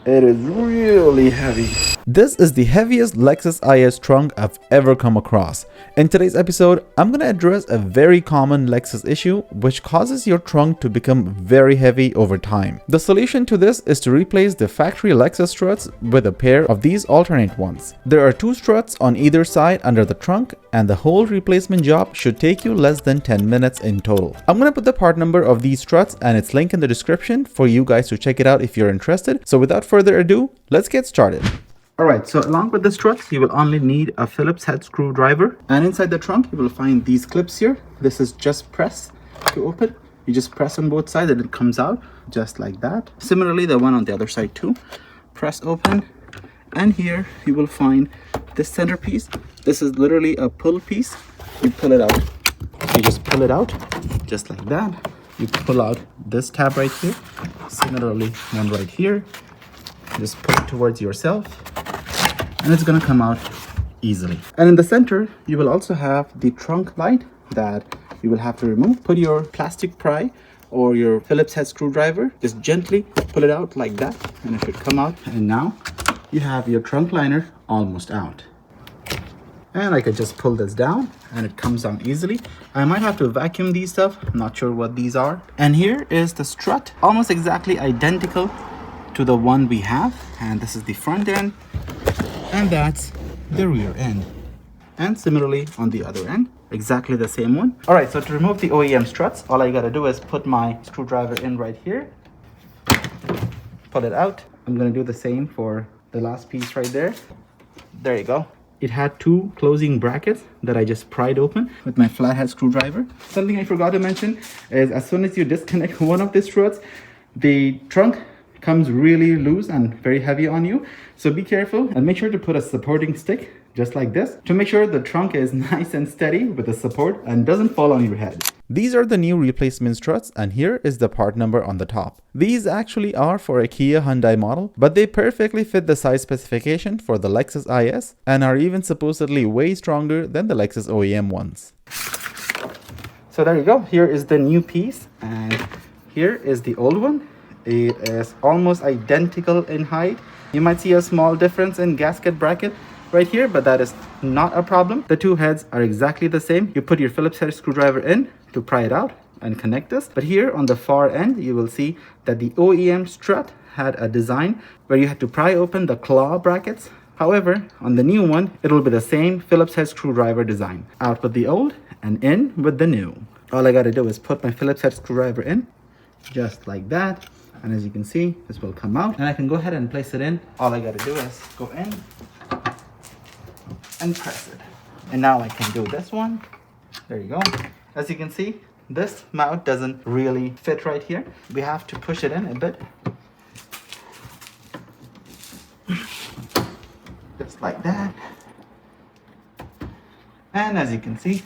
It is really heavy. This is the heaviest Lexus IS trunk I've ever come across. In today's episode, I'm going to address a very common Lexus issue which causes your trunk to become very heavy over time. The solution to this is to replace the factory Lexus struts with a pair of these alternate ones. There are 2 struts on either side under the trunk, and the whole replacement job should take you less than 10 minutes in total. I'm going to put the part number of these struts and its link in the description for you guys to check it out if you're interested. So without further ado, let's get started. Alright, so along with the struts, you will only need a Phillips head screwdriver. And inside the trunk, you will find these clips here. This is just press to open. You just press on both sides and it comes out just like that. Similarly, the one on the other side too. Press open. And here you will find this centerpiece. This is literally a pull piece. You pull it out. You just pull it out just like that. You pull out this tab right here. Similarly, one right here. Just pull it towards yourself. And it's gonna come out easily. And in the center, you will also have the trunk light that you will have to remove. Put your plastic pry or your Phillips head screwdriver, just gently pull it out like that, and it should come out. And now you have your trunk liner almost out. And I could just pull this down and it comes down easily. I might have to vacuum these stuff. I'm not sure what these are. And here is the strut, almost exactly identical to the one we have. And this is the front end. And that's the rear end. And similarly on the other end, exactly the same one. All right, so to remove the OEM struts, all I gotta do is put my screwdriver in right here, pull it out. I'm gonna do the same for the last piece right there. There you go. It had 2 closing brackets that I just pried open with my flathead screwdriver. Something I forgot to mention is as soon as you disconnect one of the struts, the trunk comes really loose and very heavy on you. So be careful and make sure to put a supporting stick just like this to make sure the trunk is nice and steady with the support and doesn't fall on your head. These are the new replacement struts, and here is the part number on the top. These actually are for a Kia Hyundai model, but they perfectly fit the size specification for the Lexus IS and are even supposedly way stronger than the Lexus OEM ones. So there you go. Here is the new piece and here is the old one. It is almost identical in height. You might see a small difference in gasket bracket right here, but that is not a problem. The 2 heads are exactly the same. You put your Phillips head screwdriver in to pry it out and connect this. But here on the far end, you will see that the OEM strut had a design where you had to pry open the claw brackets. However, on the new one, it will be the same Phillips head screwdriver design. Out with the old and in with the new. All I gotta do is put my Phillips head screwdriver in, just like that. And as you can see, this will come out and I can go ahead and place it in. All I gotta do is go in and press it. And now I can do this one. There you go. As you can see, this mount doesn't really fit right here. We have to push it in a bit. Just like that. And as you can see,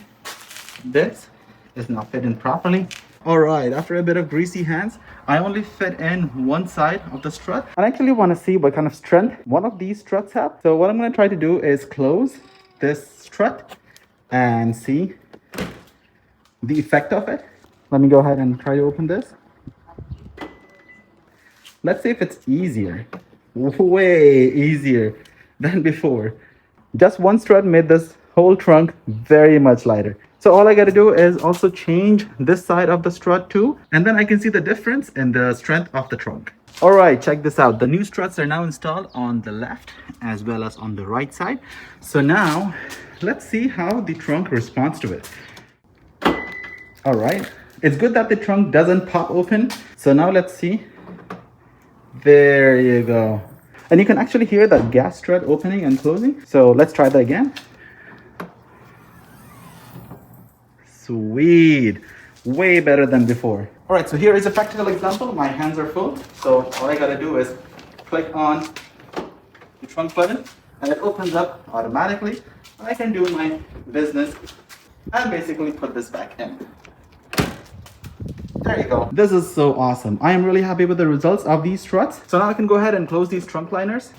this is not fitting properly. All right, after a bit of greasy hands, I only fit in one side of the strut. I actually want to see what kind of strength one of these struts have. So what I'm going to try to do is close this strut and see the effect of it. Let me go ahead and try to open this. Let's see if it's easier. Way easier than before. Just one strut made this whole trunk very much lighter. So all I got to do is also change this side of the strut too, and then I can see the difference in the strength of the trunk. All right, check this out. The new struts are now installed on the left as well as on the right side. So now let's see how the trunk responds to it. All right, it's good that the trunk doesn't pop open. So now let's see. There you go. And you can actually hear the gas strut opening and closing. So let's try that again. Sweet, way better than before. All right, so here is a practical example. My hands are full, so all I gotta do is click on the trunk button and it opens up automatically. I can do my business and basically put this back in. There you go. This is so awesome. I am really happy with the results of these struts. So now I can go ahead and close these trunk liners.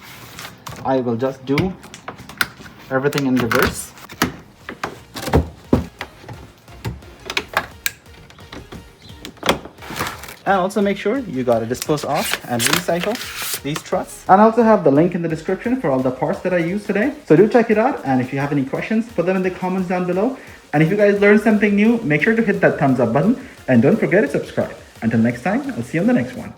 I will just do everything in reverse. And also make sure you gotta dispose off and recycle. these struts. And I also have the link in the description for all the parts that I used today. So do check it out. And if you have any questions, put them in the comments down below. And if you guys learned something new, make sure to hit that thumbs up button. And don't forget to subscribe. Until next time, I'll see you on the next one.